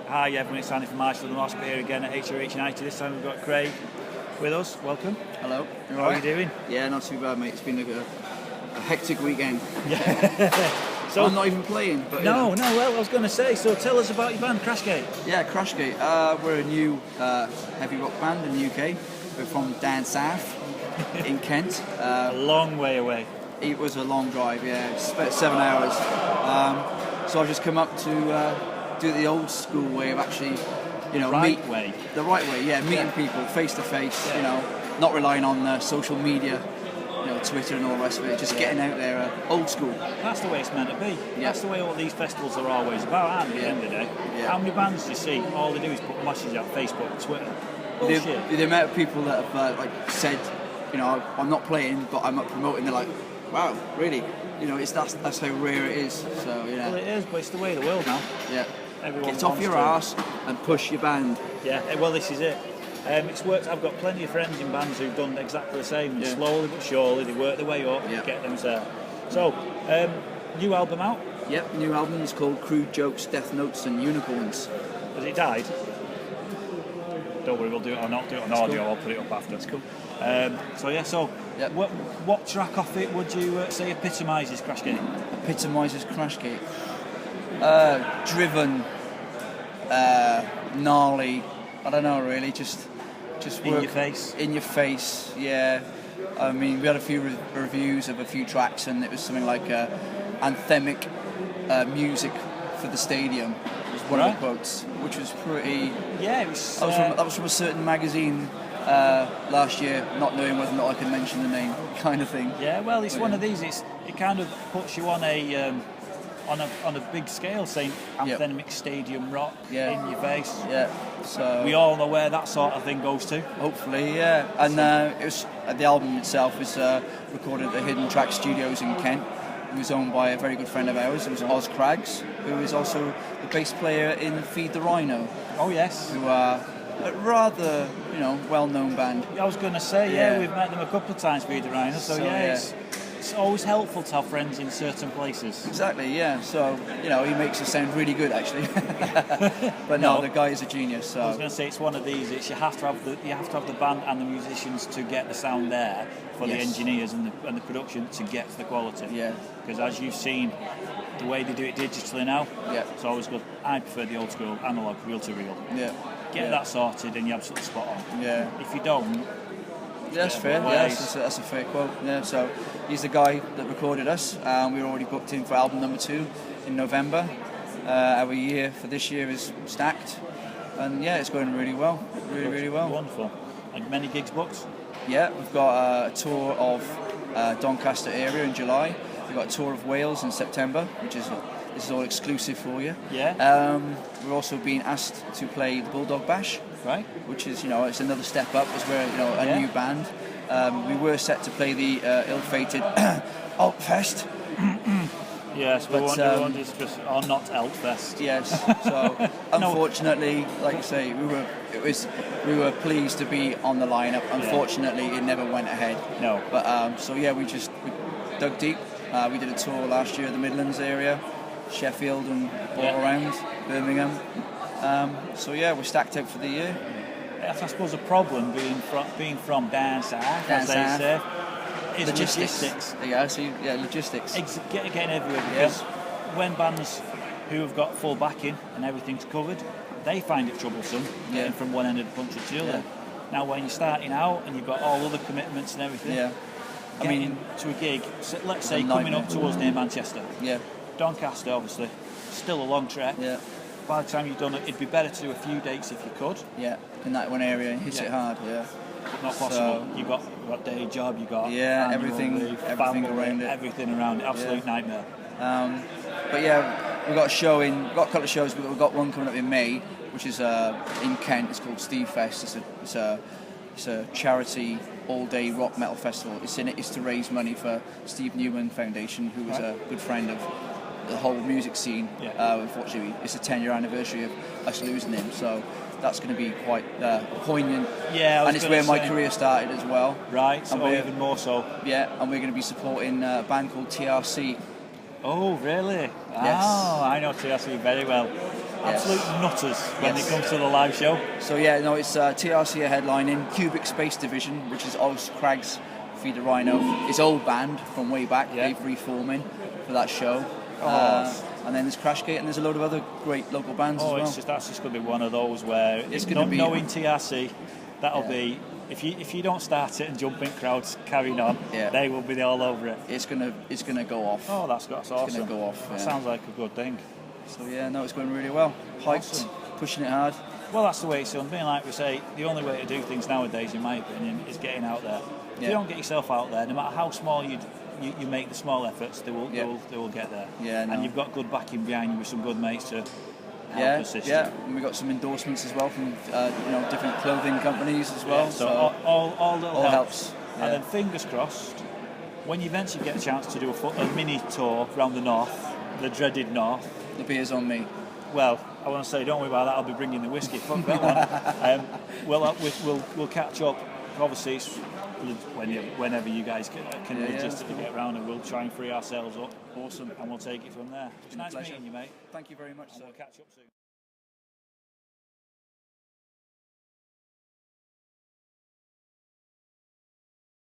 Hi everyone, it's Andy from Marshall and Moscow here again at HRH United. This time we've got Craig with us. Welcome. Hello. How are you doing? Yeah, not too bad, mate. It's been a hectic weekend. Yeah. So I'm not even playing. But well, I was going to say, so tell us about your band, Crashgate. Yeah, Crashgate. We're a new heavy rock band in the UK. We're from down south in Kent. A long way away. It was a long drive, yeah. It's about 7 hours. So I've just come up to do it the old school way of actually, The right way, yeah, meeting people face to face, not relying on social media, Twitter and all the rest of it, just getting out there, old school. That's the way it's meant to be. Yeah. That's the way all these festivals are always about, aren't they, at the end of the day? Yeah. How many bands do you see? All they do is put messages out Facebook, Twitter. Bullshit. The amount of people that have said, I'm not playing, but I'm up promoting, they're like, wow, really? That's how rare it is. So yeah. Well, it is, but it's the way of the world now. Yeah. Everyone Get off your arse and push your band. Yeah, well, this is it. It's worked. I've got plenty of friends in bands who've done exactly the same. Yeah. Slowly but surely, they work their way up, get them there. So, new album out. Yep, new album is called Crude Jokes, Death Notes and Unicorns. Has it died? Don't worry, we'll do it or not do it on audio. Cool. I'll put it up after. It's cool. Yep. What track off it would you say epitomises Crashgate? Epitomises Crashgate. Driven, gnarly. I don't know really. Just in work your face. In your face. Yeah. I mean, we had a few reviews of a few tracks, and it was something like anthemic music for the stadium. Was one of the quotes, which was pretty. Yeah, it was. That was from a certain magazine last year, not knowing whether or not I can mention the name, kind of thing. Yeah, well, it's one of these. It kind of puts you on a big scale, saying anthemic stadium rock in your face. Yeah. So we all know where that sort of thing goes to. Hopefully, yeah. And it was the album itself was recorded at the Hidden Track Studios in Kent. It was owned by a very good friend of ours. It was Oz Craggs, who is also the bass player in Feed the Rhino. Oh yes. Who are a rather well-known band. I was going to say we've met them a couple of times, Feed the Rhino. So it's always helpful to have friends in certain places. Exactly, yeah. So he makes us sound really good, actually. But no, the guy is a genius. So I was going to say it's one of these. You have to have the band and the musicians to get the sound there for the engineers and the production to get to the quality. Yeah. Because as you've seen, the way they do it digitally now, it's always good. I prefer the old school analog, reel to reel. Yeah. Get that sorted, and you're absolutely spot on. Yeah. If you don't. That's fair. Yeah, that's a fair quote. Yeah, so he's the guy that recorded us. We were already booked in for album number 2 in November. Our year for this year is stacked, and it's going really well. Really well. Wonderful. And many gigs booked? Yeah, we've got a tour of Doncaster area in July. We've got a tour of Wales in September, which is this is all exclusive for you. Yeah. We're also being asked to play the Bulldog Bash. Right. Which is, it's another step up as we're, a new band. We were set to play the ill-fated Altfest. Yes, but we won't discuss, or not Altfest. Yes. So unfortunately, like I say, we were pleased to be on the lineup. Unfortunately, it never went ahead. No. But we dug deep. We did a tour last year of the Midlands area, Sheffield and all around Birmingham. We're stacked out for the year. That's, I suppose, a problem being from down south, as they say, is logistics. Logistics. Getting everywhere, because when bands who have got full backing and everything's covered, they find it troublesome getting from one end of the country to the other. Now, when you're starting out and you've got all other commitments and everything, to a gig, so let's say coming up to us near Manchester, Doncaster, obviously, still a long trek. Yeah. By the time you've done it, it'd be better to do a few dates if you could. Yeah, in that one area, and hit it hard. Yeah. Not possible. You've got day job. You got everything around it. Everything around it. Absolute nightmare. We've got a couple of shows. We've got one coming up in May, which is in Kent. It's called Steve Fest. It's a charity all-day rock metal festival. It's to raise money for Steve Newman Foundation, who was a good friend of the whole music scene. Unfortunately, it's the 10-year anniversary of us losing him, so that's going to be quite poignant. Yeah, and it's where my career started as well. Right, so even more so. Yeah, and we're going to be supporting a band called TRC. Oh, really? Yes. Oh, I know TRC very well. absolute nutters when it comes to the live show. So yeah, no, it's TRC are headlining, Cubic Space Division, which is Oz Craig's Feed the Rhino, his old band from way back. They've reforming for that show. And then there's Crashgate, and there's a load of other great local bands as well. That's just going to be one of those where it's going to be knowing TRC. That'll be if you don't start it and jump in crowds carrying on, they will be all over it. It's gonna go off. Oh, that's awesome. It's gonna go off. That sounds like a good thing. So it's going really well. Hyped, pushing it hard. Well, that's the way it's done. Being like we say, the only way to do things nowadays, in my opinion, is getting out there. If you don't get yourself out there, no matter how small you make the small efforts, they will get there. And you've got good backing behind you with some good mates to help assist you. And we got some endorsements as well from different clothing companies as well. So all helps. Yeah. And then fingers crossed, when you eventually get a chance to do a mini tour around the north, the dreaded north. The beer's on me. Well, I want to say, don't worry about that. I'll be bringing the whiskey. Fuck that one. We'll catch up. Obviously, it's whenever you guys can logistically get around, and we'll try and free ourselves up. Awesome. And we'll take it from there. It's nice meeting you, mate. Thank you very much, sir. We'll catch up soon.